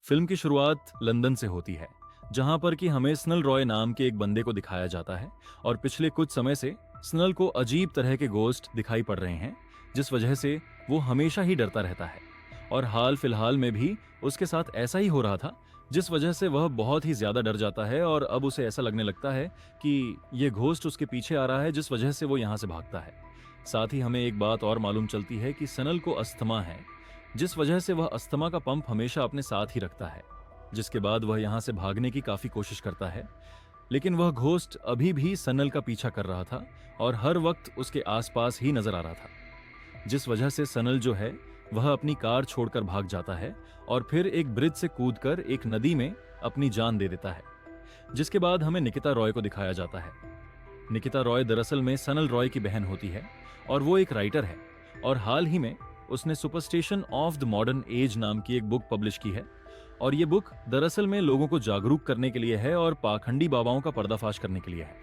Film की शुरुआत London से होती है, जहां पर कि हमें स्नल रॉय नाम के एक बंदे को दिखाया जाता है और पिछले कुछ समय से स्नल को अजीब तरह के गोस्ट दिखाई पड़ रहे हैं, जिस वजह से वो हमेशा ही डरता रहता है। और हाल फिलहाल में भी उसके साथ ऐसा ही हो रहा था, जिस वजह से वह बहुत ही ज्यादा डर जाता है और अब उसे ऐसा लगने लगता है कि ये घोस्ट उसके पीछे आ रहा है, जिस वजह से वो यहाँ से भागता है। साथ ही हमें एक बात और मालूम चलती है कि सनल को अस्थमा है, जिस वजह से वह अस्थमा का पंप हमेशा अपने साथ ही रखता है। जिसके बाद वह यहाँ से भागने की काफी कोशिश करता है, लेकिन वह घोस्ट अभी भी सनल का पीछा कर रहा था और हर वक्त उसके आसपास ही नजर आ रहा था, जिस वजह से सनल जो है वह अपनी कार छोड़कर भाग जाता है और फिर एक ब्रिज से कूदकर एक नदी में अपनी जान दे देता है। जिसके बाद हमें निकिता रॉय को दिखाया जाता है। निकिता रॉय दरअसल में सनल रॉय की बहन होती है और वो एक राइटर है और हाल ही में उसने superstition of the modern age नाम की एक बुक पब्लिश की है। और ये बुक दरअसल में लोगों को जागरूक करने के लिए है और पाखंडी बाबाओं का पर्दाफाश करने के लिए है।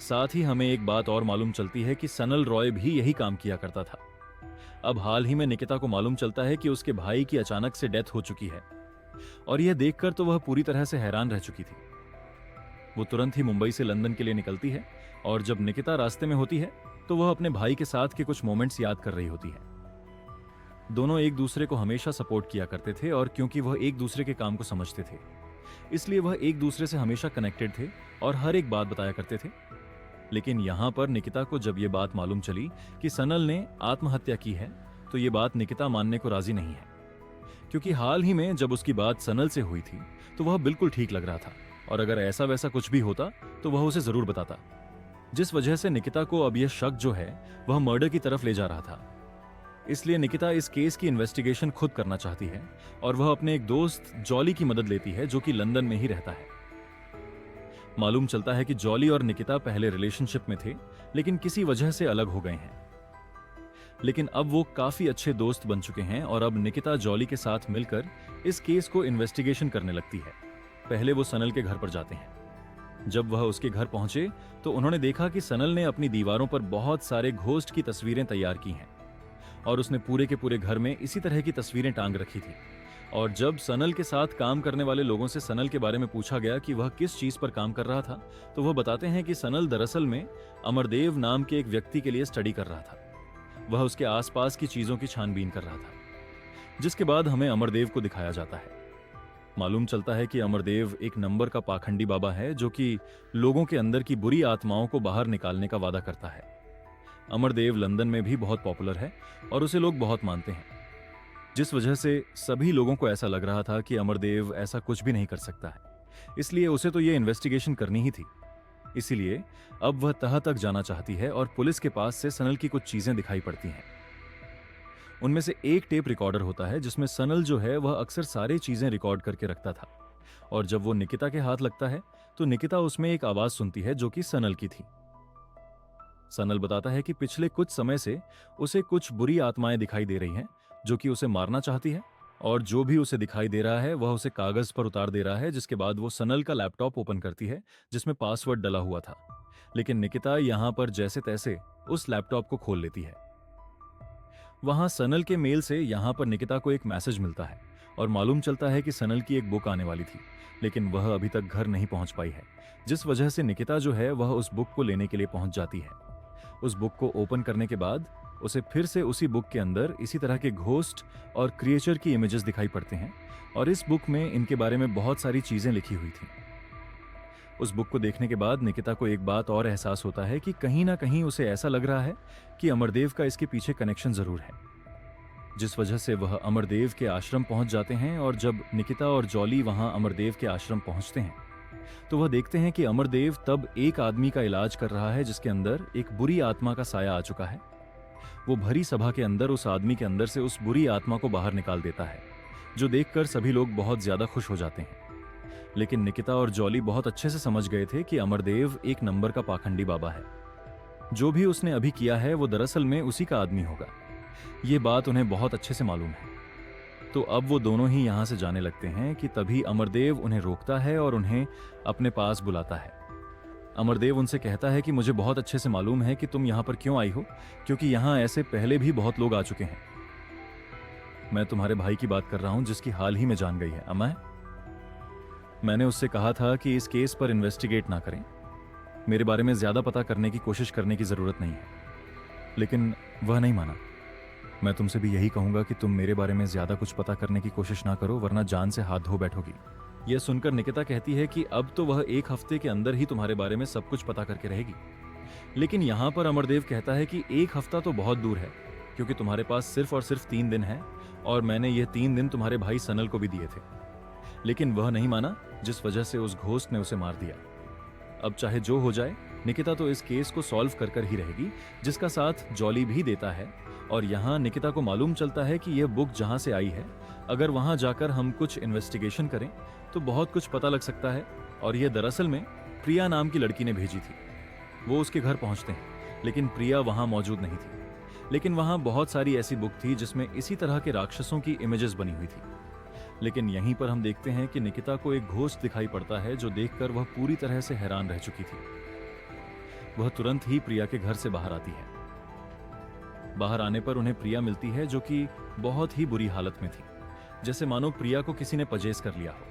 साथ ही हमें एक बात और मालूम चलती है कि सनल रॉय भी यही काम किया करता था। अब हाल ही में निकिता को मालूम चलता है कि उसके भाई की अचानक से डेथ हो चुकी है और यह देखकर तो वह पूरी तरह से हैरान रह चुकी थी। वो तुरंत ही मुंबई से लंदन के लिए निकलती है और जब निकिता रास्ते में होती है तो वह अपने भाई के साथ के कुछ मोमेंट्स याद कर रही होती है। दोनों एक दूसरे को हमेशा सपोर्ट किया करते थे और क्योंकि वह एक दूसरे के काम को समझते थे, इसलिए वह एक दूसरे से हमेशा कनेक्टेड थे और हर एक बात बताया करते थे। लेकिन यहाँ पर निकिता को जब ये बात मालूम चली कि सनल ने आत्महत्या की है, तो ये बात निकिता मानने को राजी नहीं है, क्योंकि हाल ही में जब उसकी बात सनल से हुई थी तो वह बिल्कुल ठीक लग रहा था और अगर ऐसा वैसा कुछ भी होता तो वह उसे जरूर बताता। जिस वजह से निकिता को अब यह शक जो है वह मर्डर की तरफ ले जा रहा था। इसलिए निकिता इस केस की इन्वेस्टिगेशन खुद करना चाहती है और वह अपने एक दोस्त जॉली की मदद लेती है, जो कि लंदन में ही रहता है। मालूम चलता है कि जॉली और निकिता पहले रिलेशनशिप में थे, लेकिन किसी वजह से अलग हो गए हैं। लेकिन अब वो काफी अच्छे दोस्त बन चुके हैं और अब निकिता जॉली के साथ मिलकर इस केस को इन्वेस्टिगेशन करने लगती है। पहले वो सनल के घर पर जाते हैं। जब वह उसके घर पहुंचे तो उन्होंने देखा कि सनल ने अपनी दीवारों पर बहुत सारे घोस्ट की तस्वीरें तैयार की हैं और उसने पूरे के पूरे घर में इसी तरह की तस्वीरें टांग रखी थी। और जब सनल के साथ काम करने वाले लोगों से सनल के बारे में पूछा गया कि वह किस चीज पर काम कर रहा था, तो वह बताते हैं कि सनल दरअसल में अमरदेव नाम के एक व्यक्ति के लिए स्टडी कर रहा था। वह उसके आसपास की चीजों की छानबीन कर रहा था। जिसके बाद हमें अमरदेव को दिखाया जाता है। मालूम चलता है कि अमरदेव एक नंबर का पाखंडी बाबा है, जो कि लोगों के अंदर की बुरी आत्माओं को बाहर निकालने का वादा करता है। अमरदेव लंदन में भी बहुत पॉपुलर है और उसे लोग बहुत मानते हैं, जिस वजह से सभी लोगों को ऐसा लग रहा था कि अमरदेव ऐसा कुछ भी नहीं कर सकता है, इसलिए उसे तो ये इन्वेस्टिगेशन करनी ही थी। इसीलिए अब वह तह तक जाना चाहती है और पुलिस के पास से सनल की कुछ चीजें दिखाई पड़ती हैं। उनमें से एक टेप रिकॉर्डर होता है, जिसमें सनल जो है वह अक्सर सारी चीजें रिकॉर्ड करके रखता था और जब वो निकिता के हाथ लगता है तो निकिता उसमें एक आवाज सुनती है जो कि सनल की थी। सनल बताता है कि पिछले कुछ समय से उसे कुछ बुरी आत्माएं दिखाई दे रही हैं जो कि उसे मारना चाहती है और जो भी उसे दिखाई दे रहा है वह उसे कागज पर उतार दे रहा है। जिसके बाद वो सनल का लैपटॉप ओपन करती है जिसमें पासवर्ड डला हुआ था, लेकिन निकिता यहां पर जैसे तैसे उस लैपटॉप को खोल लेती है। वहां सनल के मेल से यहां पर निकिता को एक मैसेज मिलता है और मालूम चलता है कि सनल की एक बुक आने वाली थी, लेकिन वह अभी तक घर नहीं पहुंच पाई है। जिस वजह से निकिता जो है वह उस बुक को लेने के लिए पहुंच जाती है। उस बुक को ओपन करने के बाद उसे फिर से उसी बुक के अंदर इसी तरह के घोस्ट और क्रिएचर की इमेजेस दिखाई पड़ते हैं और इस बुक में इनके बारे में बहुत सारी चीजें लिखी हुई थी। उस बुक को देखने के बाद निकिता को एक बात और एहसास होता है कि कहीं ना कहीं उसे ऐसा लग रहा है कि अमरदेव का इसके पीछे कनेक्शन जरूर है। जिस वजह से वह अमरदेव के आश्रम पहुंच जाते हैं और जब निकिता और जॉली वहां अमरदेव के आश्रम पहुंचते हैं तो वह देखते हैं कि अमरदेव तब एक आदमी का इलाज कर रहा है जिसके अंदर एक बुरी आत्मा का साया आ चुका है। वो भरी सभा के अंदर उस आदमी के अंदर से उस बुरी आत्मा को बाहर निकाल देता है, जो देखकर सभी लोग बहुत ज्यादा खुश हो जाते हैं। लेकिन निकिता और जॉली बहुत अच्छे से समझ गए थे कि अमरदेव एक नंबर का पाखंडी बाबा है। जो भी उसने अभी किया है वो दरअसल में उसी का आदमी होगा। ये बात उन्हें बहुत अच्छे से मालूम है। तो अब वो दोनों ही यहां से जाने लगते हैं कि तभी अमरदेव उन्हें रोकता है और उन्हें अपने पास बुलाता है। अमरदेव उनसे कहता है कि मुझे बहुत अच्छे से मालूम है कि तुम यहाँ पर क्यों आई हो, क्योंकि यहाँ ऐसे पहले भी बहुत लोग आ चुके हैं। मैं तुम्हारे भाई की बात कर रहा हूं जिसकी हाल ही में जान गई है। अमय, मैंने उससे कहा था कि इस केस पर इन्वेस्टिगेट ना करें, मेरे बारे में ज्यादा पता करने की कोशिश करने की जरूरत नहीं है, लेकिन वह नहीं माना। मैं तुमसे भी यही कहूंगा कि तुम मेरे बारे में ज्यादा कुछ पता करने की कोशिश ना करो, वरना जान से हाथ धो बैठोगी। यह सुनकर निकिता कहती है कि अब तो वह 1 हफ्ते के अंदर ही तुम्हारे बारे में सब कुछ पता करके रहेगी। लेकिन यहां पर अमरदेव कहता है कि 1 हफ्ता तो बहुत दूर है, क्योंकि तुम्हारे पास सिर्फ और सिर्फ 3 दिन है, और मैंने ये 3 दिन तुम्हारे भाई सनल को भी दिए थे। लेकिन वह नहीं माना, जिस वजह से उस घोस्ट ने उसे मार दिया। अब चाहे जो हो जाए, निकिता तो इस केस को सॉल्व कर कर ही रहेगी, जिसका साथ जॉली भी देता है। और यहाँ निकिता को मालूम चलता है कि यह बुक जहाँ से आई है, अगर वहाँ जाकर हम कुछ इन्वेस्टिगेशन करें तो बहुत कुछ पता लग सकता है। और यह दरअसल में प्रिया नाम की लड़की ने भेजी थी। वो उसके घर पहुँचते हैं, लेकिन प्रिया वहाँ मौजूद नहीं थी। लेकिन वहाँ बहुत सारी ऐसी बुक थी जिसमें इसी तरह के राक्षसों की इमेजेस बनी हुई थी। लेकिन यहीं पर हम देखते हैं कि निकिता को एक घोस्ट दिखाई पड़ता है, जो देखकर वह पूरी तरह से हैरान रह चुकी थी। वह तुरंत ही प्रिया के घर से बाहर आती है। बाहर आने पर उन्हें प्रिया मिलती है, जो कि बहुत ही बुरी हालत में थी, जैसे मानो प्रिया को किसी ने पजेस कर लिया हो।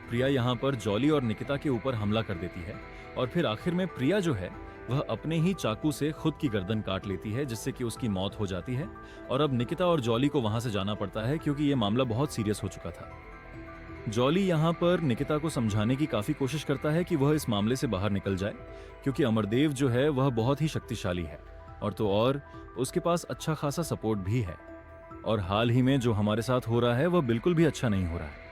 प्रिया यहाँ पर जॉली और निकिता के ऊपर हमला कर देती है, और फिर आखिर में प्रिया जो है वह अपने ही चाकू से खुद की गर्दन काट लेती है, जिससे कि उसकी मौत हो जाती है। और अब निकिता और जॉली को वहां से जाना पड़ता है, क्योंकि यह मामला बहुत सीरियस हो चुका था। जॉली यहाँ पर निकिता को समझाने की काफी कोशिश करता है कि वह इस मामले से बाहर निकल जाए, क्योंकि अमरदेव जो है वह बहुत ही शक्तिशाली है, और तो और उसके पास अच्छा खासा सपोर्ट भी है। और हाल ही में जो हमारे साथ हो रहा है वह बिल्कुल भी अच्छा नहीं हो रहा है।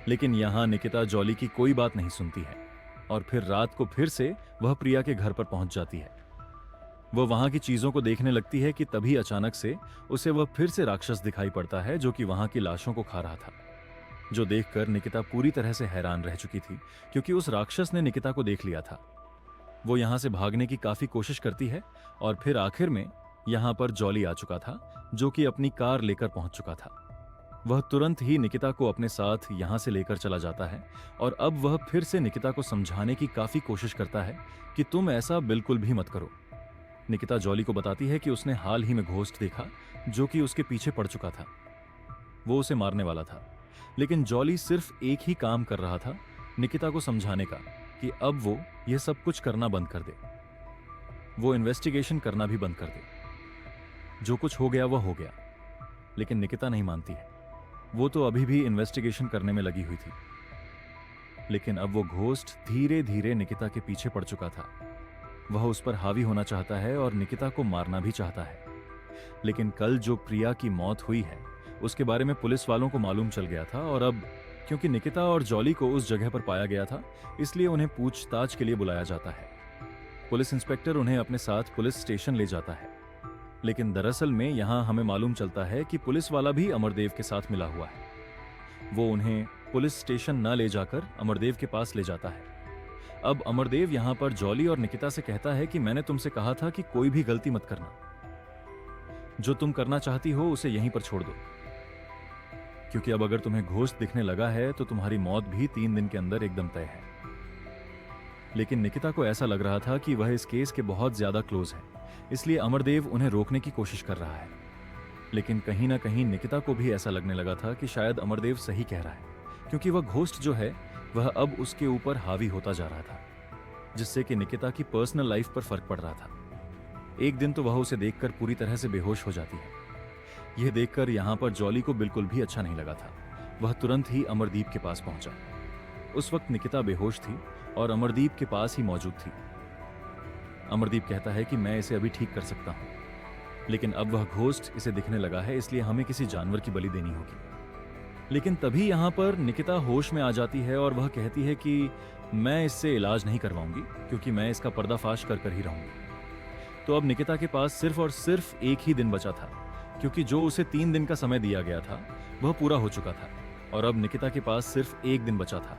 लेकिन यहाँ निकिता जॉली की कोई बात नहीं सुनती है, और फिर रात को फिर से वह प्रिया के घर पर पहुंच जाती है। वह वहां की चीजों को देखने लगती है कि तभी अचानक से उसे वह फिर से राक्षस दिखाई पड़ता है, जो कि वहां की लाशों को खा रहा था। जो देखकर निकिता पूरी तरह से हैरान रह चुकी थी, क्योंकि उस राक्षस ने निकिता को देख लिया था। वो यहां से भागने की काफी कोशिश करती है, और फिर आखिर में यहां पर जॉली आ चुका था, जो कि अपनी कार लेकर पहुंच चुका था। वह तुरंत ही निकिता को अपने साथ यहां से लेकर चला जाता है, और अब वह फिर से निकिता को समझाने की काफी कोशिश करता है कि तुम ऐसा बिल्कुल भी मत करो। निकिता जॉली को बताती है कि उसने हाल ही में घोस्ट देखा, जो कि उसके पीछे पड़ चुका था। वो उसे मारने वाला था, लेकिन जॉली सिर्फ एक ही काम कर रहा था, निकिता को समझाने का कि अब वो यह सब कुछ करना बंद कर दे, वो इन्वेस्टिगेशन करना भी बंद कर दे। जो कुछ हो गया वह हो गया। लेकिन निकिता नहीं मानती है, वो तो अभी भी इन्वेस्टिगेशन करने में लगी हुई थी। लेकिन अब वो घोस्ट धीरे धीरे निकिता के पीछे पड़ चुका था। वह उस पर हावी होना चाहता है और निकिता को मारना भी चाहता है। लेकिन कल जो प्रिया की मौत हुई है, उसके बारे में पुलिस वालों को मालूम चल गया था, और अब क्योंकि निकिता और जॉली को उस जगह पर पाया गया था, इसलिए उन्हें पूछताछ के लिए बुलाया जाता है। पुलिस इंस्पेक्टर उन्हें अपने साथ पुलिस स्टेशन ले जाता है। लेकिन दरअसल में यहां हमें मालूम चलता है कि पुलिस वाला भी अमरदेव के साथ मिला हुआ है। वो उन्हें पुलिस स्टेशन न ले जाकर अमरदेव के पास ले जाता है। अब अमरदेव यहां पर जॉली और निकिता से कहता है कि मैंने तुमसे कहा था कि कोई भी गलती मत करना, जो तुम करना चाहती हो उसे यहीं पर छोड़ दो, क्योंकि अब अगर तुम्हें घोस्ट दिखने लगा है तो तुम्हारी मौत भी 3 दिन के अंदर एकदम तय है। लेकिन निकिता को ऐसा लग रहा था कि वह इस केस के बहुत ज्यादा क्लोज है, इसलिए अमरदेव उन्हें रोकने की कोशिश कर रहा है। लेकिन कहीं ना कहीं निकिता को भी ऐसा लगने लगा था कि शायद अमरदेव सही कह रहा है, क्योंकि वह घोस्ट जो है वह अब उसके ऊपर हावी होता जा रहा था, जिससे कि निकिता की पर्सनल लाइफ पर फर्क पड़ रहा था। एक दिन तो वह उसे देखकर पूरी तरह से बेहोश हो जाती है। यह देखकर यहाँ पर जॉली को बिल्कुल भी अच्छा नहीं लगा था। वह तुरंत ही अमरदीप के पास पहुंचा। उस वक्त निकिता बेहोश थी और अमरदीप के पास ही मौजूद थी। अमरदीप कहता है कि मैं इसे अभी ठीक कर सकता हूं, लेकिन अब वह घोस्ट इसे दिखने लगा है, इसलिए हमें किसी जानवर की बलि देनी होगी। लेकिन तभी यहां पर निकिता होश में आ जाती है और वह कहती है कि मैं इससे इलाज नहीं करवाऊंगी, क्योंकि मैं इसका पर्दाफाश कर कर ही रहूंगी। तो अब निकिता के पास सिर्फ और सिर्फ एक ही दिन बचा था, क्योंकि जो उसे 3 दिन का समय दिया गया था वह पूरा हो चुका था, और अब निकिता के पास सिर्फ एक दिन बचा था।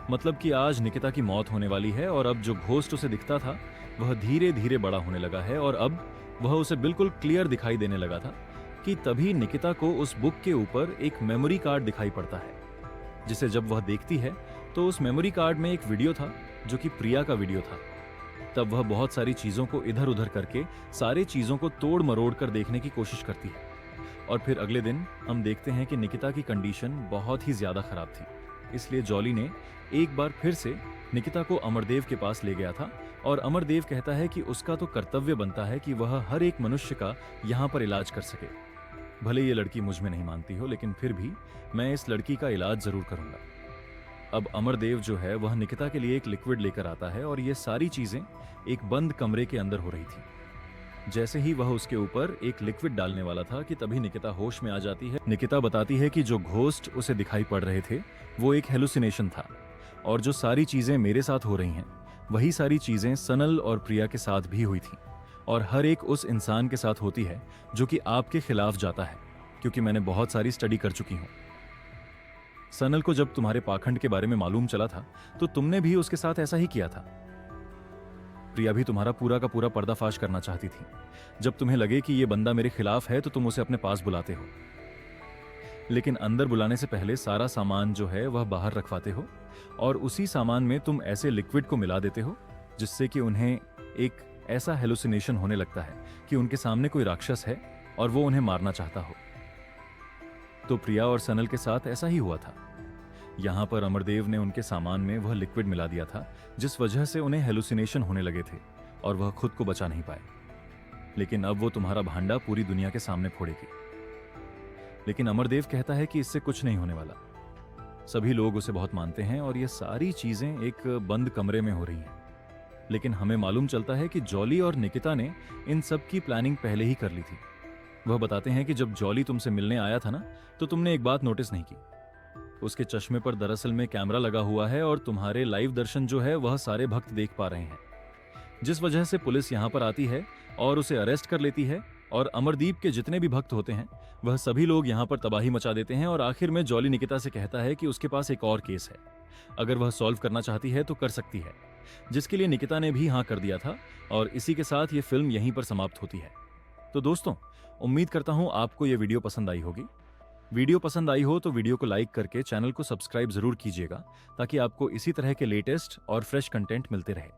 मतलब कि आज निकिता की मौत होने वाली है, और अब जो घोस्ट उसे दिखता था वह धीरे धीरे बड़ा होने लगा है, और अब वह उसे बिल्कुल क्लियर दिखाई देने लगा था कि तभी निकिता को उस बुक के ऊपर एक मेमोरी कार्ड दिखाई पड़ता है, जिसे जब वह देखती है तो उस मेमोरी कार्ड में एक वीडियो था जो कि प्रिया का वीडियो था। तब वह बहुत सारी चीजों को इधर उधर करके सारे चीजों को तोड़ मरोड़ कर देखने की कोशिश करती है, और फिर अगले दिन हम देखते हैं कि निकिता की कंडीशन बहुत ही ज्यादा खराब थी। इसलिए जॉली ने एक बार फिर से निकिता को अमरदेव के पास ले गया था और अमरदेव कहता है कि उसका तो कर्तव्य बनता है कि वह हर एक मनुष्य का यहाँ पर इलाज कर सके। भले ये लड़की मुझ में नहीं मानती हो, लेकिन फिर भी मैं इस लड़की का इलाज जरूर करूंगा। अब अमरदेव जो है वह निकिता के लिए एक लिक्विड लेकर आता है और ये सारी चीजें एक बंद कमरे के अंदर हो रही थी। जैसे ही वह उसके ऊपर एक लिक्विड डालने वाला था कि तभी निकिता होश में आ जाती है। निकिता बताती है कि जो घोस्ट उसे दिखाई पड़ रहे थे वो एक हेलुसिनेशन था और जो सारी चीजें मेरे साथ हो रही हैं वही सारी चीजें सनल और प्रिया के साथ भी हुई थी और हर एक उस इंसान के साथ होती है जो कि आपके खिलाफ जाता है, क्योंकि मैंने बहुत सारी स्टडी कर चुकी हूं। सनल को जब तुम्हारे पाखंड के बारे में मालूम चला था तो तुमने भी उसके साथ ऐसा ही किया था। प्रिया भी तुम्हारा पूरा का पूरा पर्दाफाश करना चाहती थी। जब तुम्हें लगे कि ये बंदा मेरे खिलाफ है तो तुम उसे अपने पास बुलाते हो, लेकिन अंदर बुलाने से पहले सारा सामान जो है वह बाहर रखवाते हो और उसी सामान में तुम ऐसे लिक्विड को मिला देते हो जिससे कि उन्हें एक ऐसा हेलुसिनेशन होने लगता है कि उनके सामने कोई राक्षस है और वो उन्हें मारना चाहता हो। तो प्रिया और सनल के साथ ऐसा ही हुआ था। यहां पर अमरदेव ने उनके सामान में वह लिक्विड मिला दिया था जिस वजह से उन्हें हेलुसिनेशन होने लगे थे और वह खुद को बचा नहीं पाए। लेकिन अब वो तुम्हारा भांडा पूरी दुनिया के सामने फोड़ेगी। लेकिन अमरदेव कहता है कि इससे कुछ नहीं होने वाला। सभी लोग उसे बहुत मानते हैं और ये सारी चीजें एक बंद कमरे में हो रही हैं। लेकिन हमें मालूम चलता है कि जॉली और निकिता ने इन सब की प्लानिंग पहले ही कर ली थी। वह बताते हैं कि जब जॉली तुमसे मिलने आया था ना तो तुमने एक बात नोटिस नहीं की। उसके चश्मे पर दरअसल में कैमरा लगा हुआ है और तुम्हारे लाइव दर्शन जो है वह सारे भक्त देख पा रहे हैं, जिस वजह से पुलिस यहाँ पर आती है और उसे अरेस्ट कर लेती है और अमरदीप के जितने भी भक्त होते हैं वह सभी लोग यहाँ पर तबाही मचा देते हैं। और आखिर में जॉली निकिता से कहता है कि उसके पास एक और केस है, अगर वह सॉल्व करना चाहती है तो कर सकती है, जिसके लिए निकिता ने भी हाँ कर दिया था। और इसी के साथ ये फिल्म यहीं पर समाप्त होती है। तो दोस्तों, उम्मीद करता हूँ आपको ये वीडियो पसंद आई होगी। वीडियो पसंद आई हो तो वीडियो को लाइक करके चैनल को सब्सक्राइब जरूर कीजिएगा ताकि आपको इसी तरह के लेटेस्ट और फ्रेश कंटेंट मिलते रहे।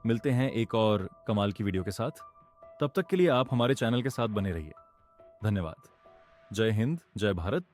मिलते हैं एक और कमाल की वीडियो के साथ। तब तक के लिए आप हमारे चैनल के साथ बने रहिए। धन्यवाद। जय हिंद, जय भारत,